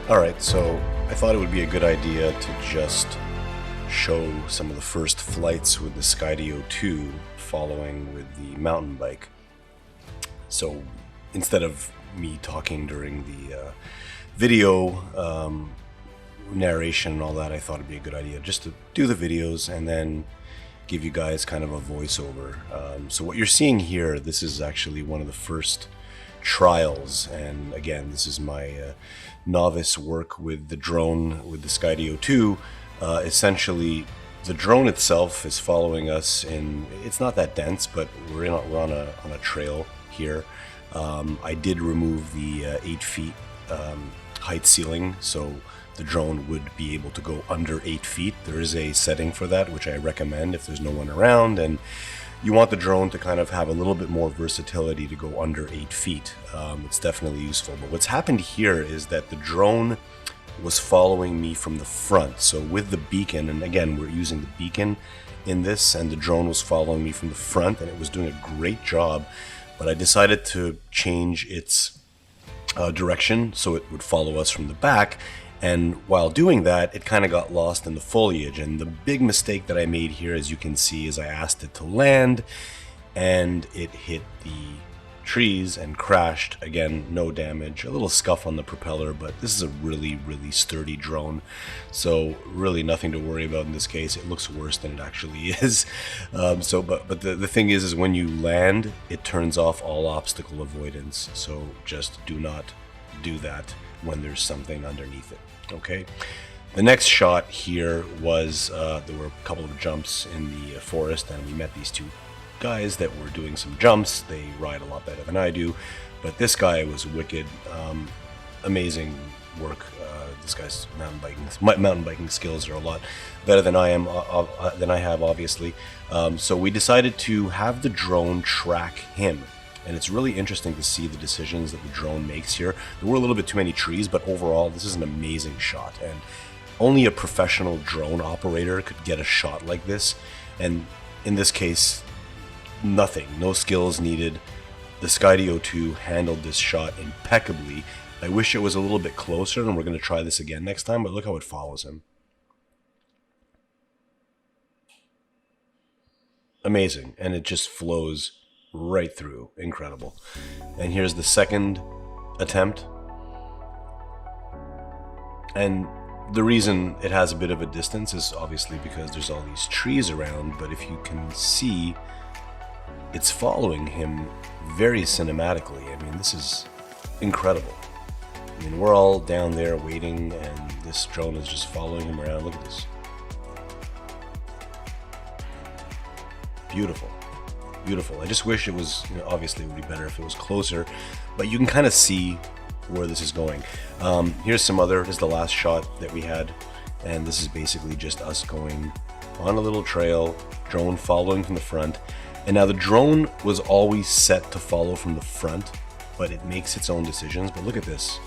Alright, so I thought it would be a good idea to just show some of the first flights with the Skydio 2 following with the mountain bike. So instead of me talking during the video narration and all that, I thought it'd be a good idea just to do the videos and then give you guys kind of a voiceover. So what you're seeing here, this is actually one of the first trials, and again, this is my novice work with the drone with the Skydio 2. Essentially, the drone itself is following us in, it's not that dense, but we're on a trail here. I did remove the 8 feet height ceiling, so the drone would be able to go under 8 feet. There is a setting for that, which I recommend if there's no one around, and you want the drone to kind of have a little bit more versatility to go under 8 feet. It's definitely useful. But what's happened here is that the drone was following me from the front. So with the beacon, and again, we're using the beacon in this, and the drone was following me from the front, and it was doing a great job. But I decided to change its direction so it would follow us from the back. And while doing that, it kind of got lost in the foliage. And the big mistake that I made here, as you can see, is I asked it to land and it hit the trees and crashed. Again, no damage, a little scuff on the propeller, but this is a really sturdy drone, so really nothing to worry about in this case. It looks worse than it actually is. But the thing is when you land, it turns off all obstacle avoidance, so just do not do that when there's something underneath it. Okay, the next shot here was there were a couple of jumps in the forest, and we met these two guys that were doing some jumps. They ride a lot better than I do, but this guy was wicked. Amazing work. This guy's mountain biking skills are a lot better than I have, obviously. So we decided to have the drone track him. And it's really interesting to see the decisions that the drone makes here. There were a little bit too many trees, but overall, this is an amazing shot. And only a professional drone operator could get a shot like this. And in this case, nothing, no skills needed. The Skydio 2 handled this shot impeccably. I wish it was a little bit closer, and we're going to try this again next time, but look how it follows him. Amazing. And it just flows right through. Incredible. And here's the second attempt, and the reason it has a bit of a distance is obviously because there's all these trees around, but if you can see, it's following him very cinematically. I mean, this is incredible. I mean, we're all down there waiting, and this drone is just following him around. Look at this. Beautiful. Beautiful. I just wish it was, obviously it would be better if it was closer, but you can kind of see where this is going. Here's the last shot that we had, and this is basically just us going on a little trail, drone following from the front. And now the drone was always set to follow from the front, but it makes its own decisions. But look at this.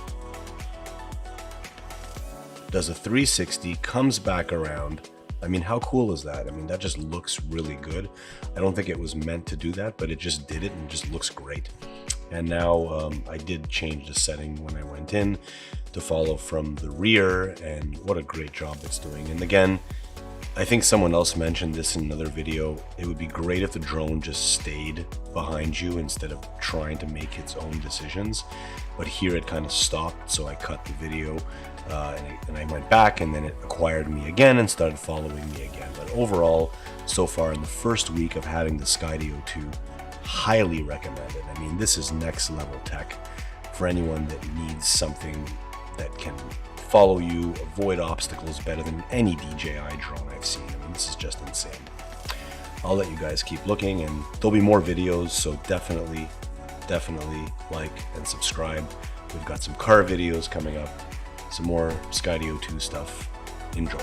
Does a 360, comes back around. I mean, how cool is that? I mean, that just looks really good. I don't think it was meant to do that, but it just did it and just looks great. And now I did change the setting when I went in to follow from the rear, and what a great job it's doing. And again, I think someone else mentioned this in another video. It would be great if the drone just stayed behind you instead of trying to make its own decisions. But here it kind of stopped, so I cut the video and I went back, and then it acquired me again and started following me again. But overall, so far in the first week of having the Skydio 2, highly recommended. I mean, this is next level tech for anyone that needs something that can follow you, avoid obstacles better than any DJI drone I've seen. I mean, this is just insane. I'll let you guys keep looking, and there'll be more videos, so definitely like and subscribe. We've got some car videos coming up, some more Skydio 2 stuff. Enjoy.